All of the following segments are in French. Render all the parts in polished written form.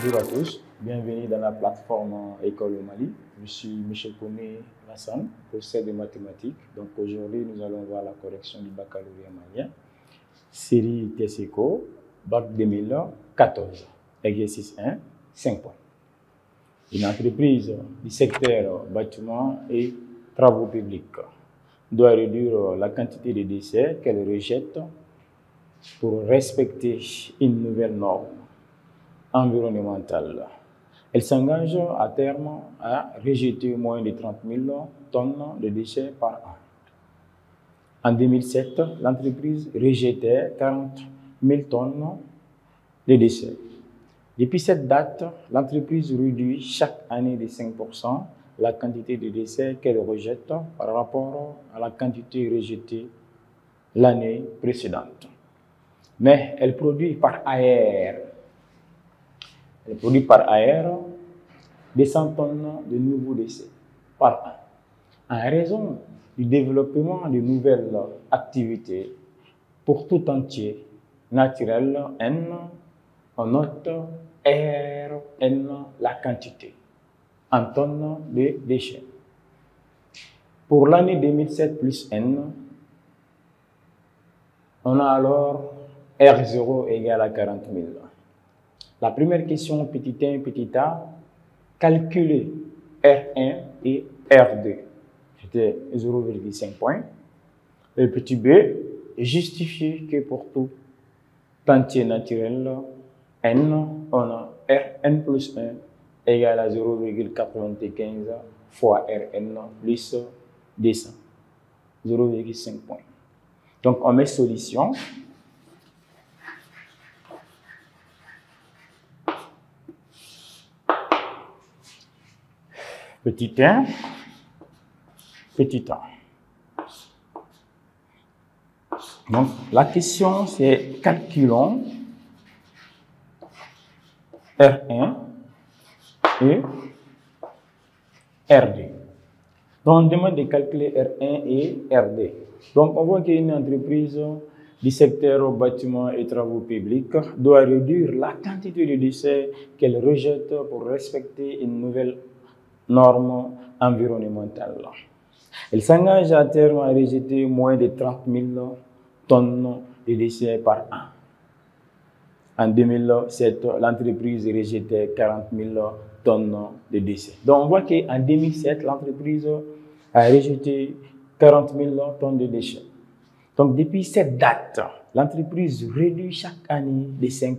Bonjour à tous, bienvenue dans la plateforme École au Mali. Je suis Michel Koné Lassane, professeur de mathématiques. Donc aujourd'hui, nous allons voir la correction du baccalauréat malien, série TESECO, bac 2014, exercice 1, 5 points. Une entreprise du secteur bâtiment et travaux publics doit réduire la quantité de déchets qu'elle rejette pour respecter une nouvelle norme environnementale. Elle s'engage à terme à rejeter moins de 30 000 tonnes de déchets par an. En 2007, l'entreprise rejetait 40 000 tonnes de déchets. Depuis cette date, l'entreprise réduit chaque année de 5% la quantité de déchets qu'elle rejette par rapport à la quantité rejetée l'année précédente. Mais elle produit par ailleurs 200 tonnes de nouveaux déchets par an. En raison du développement de nouvelles activités pour tout entier naturel N, on note Rn la quantité en tonnes de déchets. Pour l'année 2007 plus N, on a alors R0 égale à 40 000. La première question, petit 1, petit a, calculer R1 et R2. C'était 0,5 points. Le petit b, justifier que pour tout entier naturel N, on a Rn plus 1 égale à 0,95 fois Rn plus 200. 0,5 points. Donc, on met solution. Petit 1, petit a. Donc, la question, c'est calculons R1 et R2. Donc, on demande de calculer R1 et R2. Donc, on voit qu'il y a une entreprise du secteur bâtiment et travaux publics doit réduire la quantité de déchets qu'elle rejette pour respecter une nouvelle norme environnementale. Elle s'engage à terme à rejeter moins de 30 000 tonnes de déchets par an. En 2007, l'entreprise rejetait 40 000 tonnes de déchets. Donc, on voit qu'en 2007, l'entreprise a rejeté 40 000 tonnes de déchets. Donc, depuis cette date, l'entreprise réduit chaque année de 5%.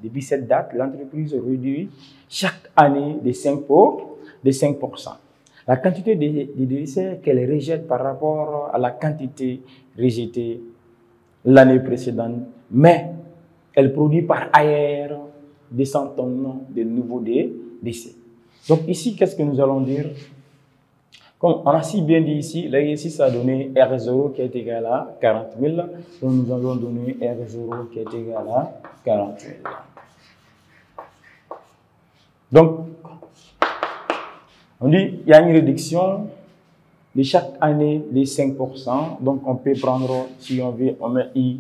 Depuis cette date, l'entreprise réduit chaque année de 5%. La quantité de déchets qu'elle rejette par rapport à la quantité rejetée l'année précédente, mais elle produit par ailleurs 200 tonnes de nouveaux déchets. Donc ici, qu'est-ce que nous allons dire? Comme on a si bien dit ici, l'exercice a donné R0 qui est égal à 40 000, donc nous allons donner R0 qui est égal à 40 000. Donc, on dit qu'il y a une réduction de chaque année de 5%. Donc, on peut prendre, si on veut, on met I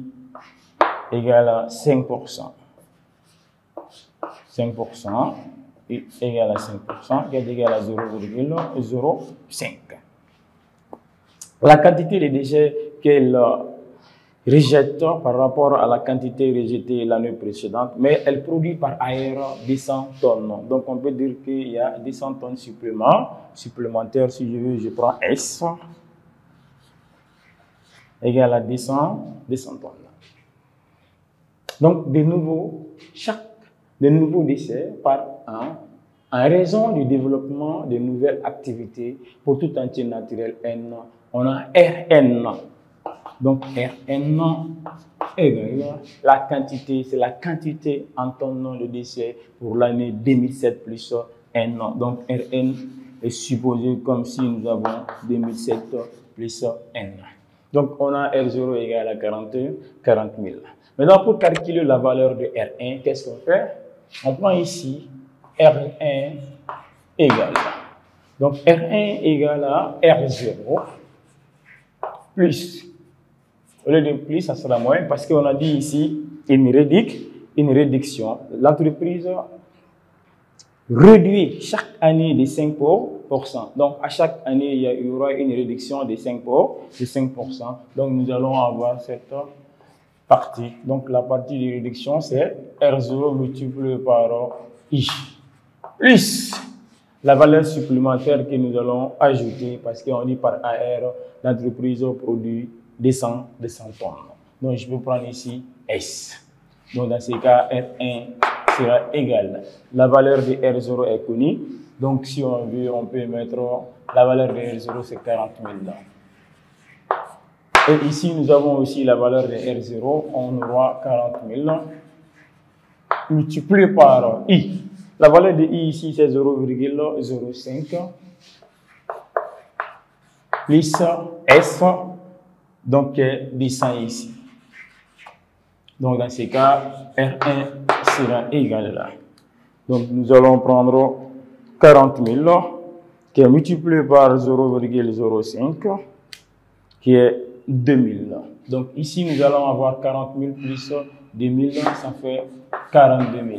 égale à 5%. 5%, I égale à 5%, qui est égal à 0,05. La quantité de déchets qu'elle rejette par rapport à la quantité rejetée l'année précédente, mais elle produit par ailleurs 200 tonnes. Donc, on peut dire qu'il y a 200 tonnes supplémentaires. Si je veux, je prends S égale à 200 tonnes. Donc, de nouveau déchets par an, en raison du développement de nouvelles activités pour tout entier naturel N, on a Rn. Donc, Rn égale la quantité, c'est la quantité en tonnes de déchets pour l'année 2007 plus N. Donc, Rn est supposé comme si nous avons 2007 plus N. Donc, on a R0 égale à 40 000. Maintenant, pour calculer la valeur de R1, qu'est-ce qu'on fait? On prend ici R1 égale. Donc, R1 égale à R0 plus. Au lieu de plus, ça sera moins parce qu'on a dit ici une réduction. L'entreprise réduit chaque année de 5%. Donc, à chaque année, il y aura une réduction de 5%. Donc, nous allons avoir cette partie. Donc, la partie de réduction, c'est R0 multiplié par I, plus la valeur supplémentaire que nous allons ajouter, parce qu'on dit par AR, l'entreprise produit 200 tonnes. Donc, je peux prendre ici S. Donc, dans ce cas, R1 sera égal. La valeur de R0 est connue. Donc, si on veut, on peut mettre la valeur de R0, c'est 40 000. Et ici, nous avons aussi la valeur de R0. On aura 40 000 multiplié par I. La valeur de I ici, c'est 0,05 plus S, donc 200 ici. Donc, dans ce cas, R1 sera égal là. Donc, nous allons prendre 40 000 qui est multiplié par 0,05 qui est 2000. Donc, ici, nous allons avoir 40 000 plus 2000, ça fait 42 000.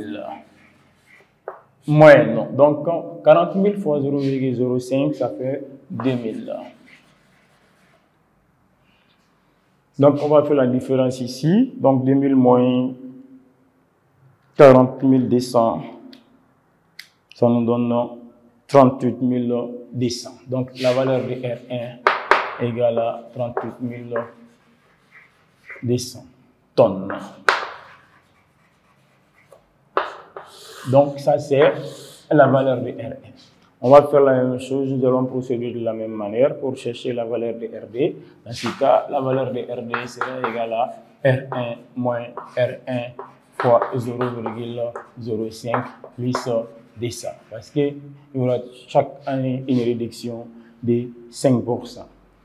Moyenne. Donc, 40 000 fois 0,05, ça fait 2000. Donc, on va faire la différence ici. Donc, 2000 moins 40 200, ça nous donne 38 200. Donc, la valeur de R1 égale à 38 200 tonnes. Donc, ça, c'est la valeur de R1. On va faire la même chose, nous allons procéder de la même manière pour chercher la valeur de RD. Dans ce cas, la valeur de RD sera égale à R1 moins R1 fois 0,05 plus 200. Parce qu'il y aura chaque année une réduction de 5%.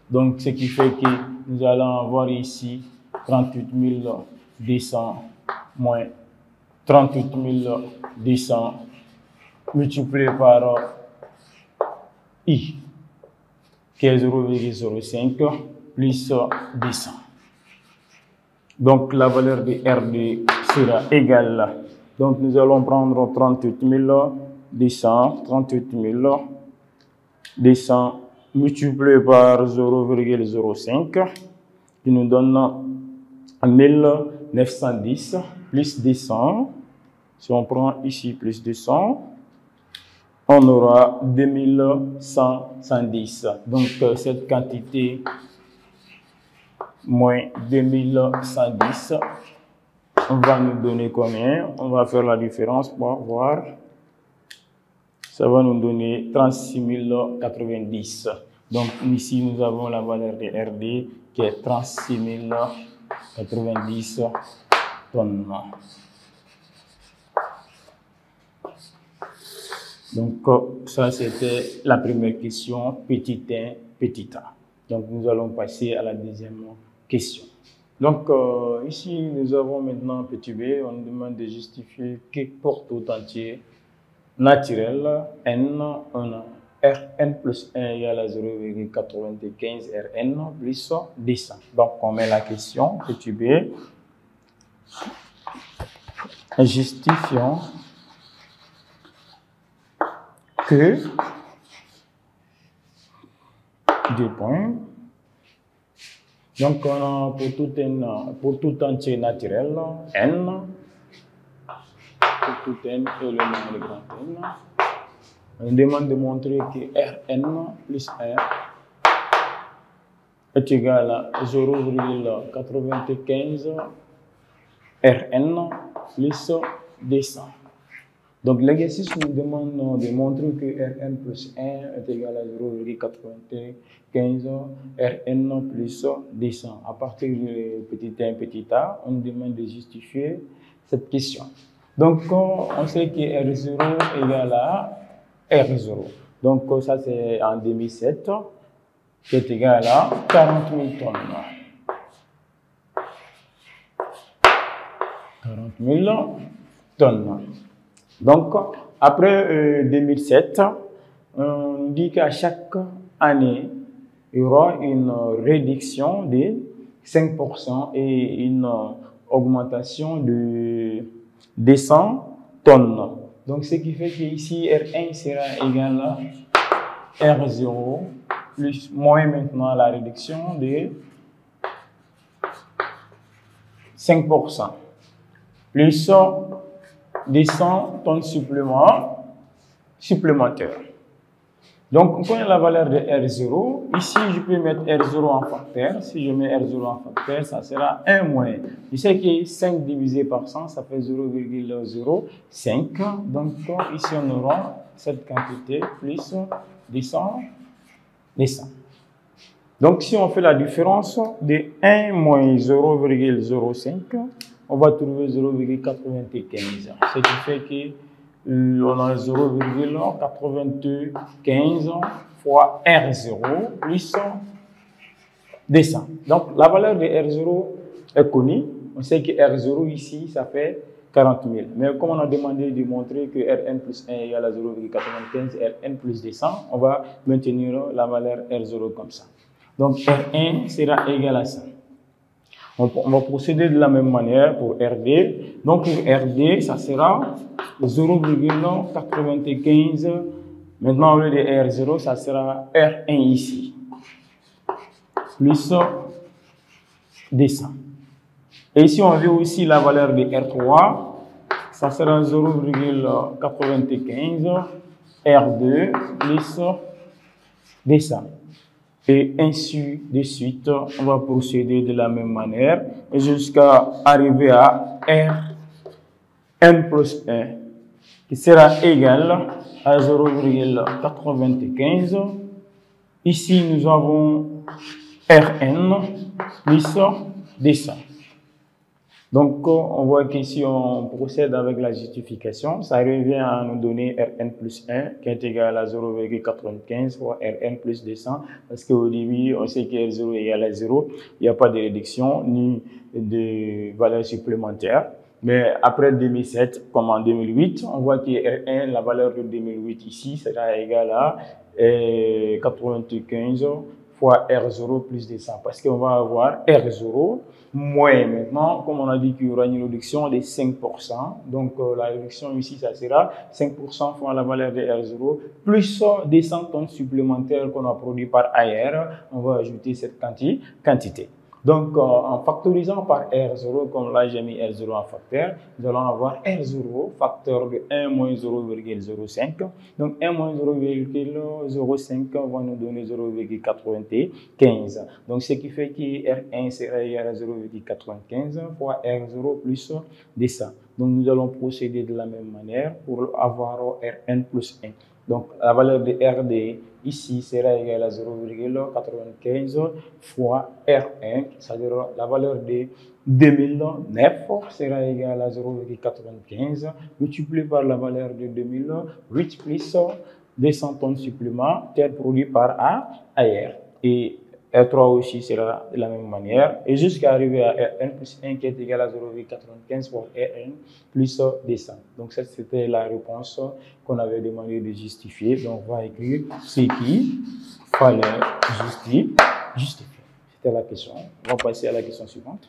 Donc, ce qui fait que nous allons avoir ici 38 200 moins 38 200 multiplié par I, qui est 0,05 plus 200. Donc, la valeur de RD sera égale. Donc, nous allons prendre 38 200 multiplié par 0,05 qui nous donne 1910 plus 200. Si on prend ici plus 200, on aura 2110. Donc, cette quantité moins 2110 va nous donner combien? On va faire la différence pour voir. Ça va nous donner 36 090. Donc, ici, nous avons la valeur de RD qui est 36 090 tonnes. Donc, ça, c'était la première question, petit 1, petit a. Donc, nous allons passer à la deuxième question. Donc, ici, nous avons maintenant petit b. On nous demande de justifier que pour tout entier naturel, n, Rn plus 1 égale à 0,95 Rn plus 200. Donc, on met la question, petit b. Justifions que deux points. Donc, on a pour tout entier naturel, n, pour tout n élément de grand n, on demande de montrer que Rn plus 1 est égal à 0,95 Rn plus 200. Donc, l'exercice nous demande de montrer que Rn plus 1 est égal à 0,95 Rn plus 200. À partir de petit 1, petit a, on nous demande de justifier cette question. Donc, on sait que R0 égale à R0. Donc, ça, c'est en 2007, qui est égal à 40 000 tonnes. 40 000 tonnes. Donc, après 2007, on dit qu'à chaque année, il y aura une réduction de 5% et une augmentation de 200 tonnes. Donc, ce qui fait que ici, R1 sera égal à R0 plus moins maintenant la réduction de 5%. Plus 200 tonnes supplémentaires. Donc, on connaît la valeur de R0. Ici, je peux mettre R0 en facteur. Si je mets R0 en facteur, ça sera 1 moins. Je sais que 5 divisé par 100, ça fait 0,05. Donc, ici, on aura cette quantité plus 200. Donc, si on fait la différence de 1 moins 0,05, on va trouver 0,95. Ce qui fait que on a 0,95 fois R0 plus 200. Donc, la valeur de R0 est connue. On sait que R0 ici, ça fait 40 000. Mais comme on a demandé de montrer que Rn plus 1 égale à 0,95, Rn plus 200, on va maintenir la valeur R0 comme ça. Donc, R1 sera égal à ça. On va procéder de la même manière pour RD. Donc, pour RD, ça sera 0,95. Maintenant, au lieu de R0, ça sera R1 ici. Plus 200. Et ici, on veut aussi la valeur de R3. Ça sera 0,95. R2 plus 200. Et ainsi de suite, on va procéder de la même manière jusqu'à arriver à Rn plus 1 qui sera égal à 0,95. Ici, nous avons Rn plus 200. Donc, on voit qu'ici, on procède avec la justification. Ça revient à nous donner Rn plus 1 qui est égal à 0,95 fois Rn plus 200. Parce qu'au début, on sait que R0 est égal à 0. Il n'y a pas de réduction ni de valeur supplémentaire. Mais après 2007, comme en 2008, on voit que R1, la valeur de 2008 ici, sera égale à 95 fois R0 plus 200. Parce qu'on va avoir R0 moins maintenant, comme on a dit qu'il y aura une réduction de 5%. Donc la réduction ici, ça sera 5% fois la valeur de R0 plus 200 tonnes supplémentaires qu'on a produit par ailleurs. On va ajouter cette quantité. Donc, en factorisant par R0, comme là j'ai mis R0 en facteur, nous allons avoir R0 facteur de 1 moins 0,05. Donc, 1 moins 0,05 va nous donner 0,95. Donc, ce qui fait que R1 sera égal à 0,95 fois R0 plus 200. Donc, nous allons procéder de la même manière pour avoir Rn plus 1. Donc, la valeur de RD ici sera égale à 0,95 fois R1, c'est-à-dire la valeur de 2009 sera égale à 0,95 multiplié par la valeur de 2008 plus 200 tonnes supplémentaires produites par ailleurs. Et R3 aussi sera de la même manière, et jusqu'à arriver à Rn plus 1 qui est égal à 0,95 fois Rn plus 200. Donc, ça, c'était la réponse qu'on avait demandé de justifier. Donc, on va écrire ce qu'il fallait justifier. C'était la question. On va passer à la question suivante.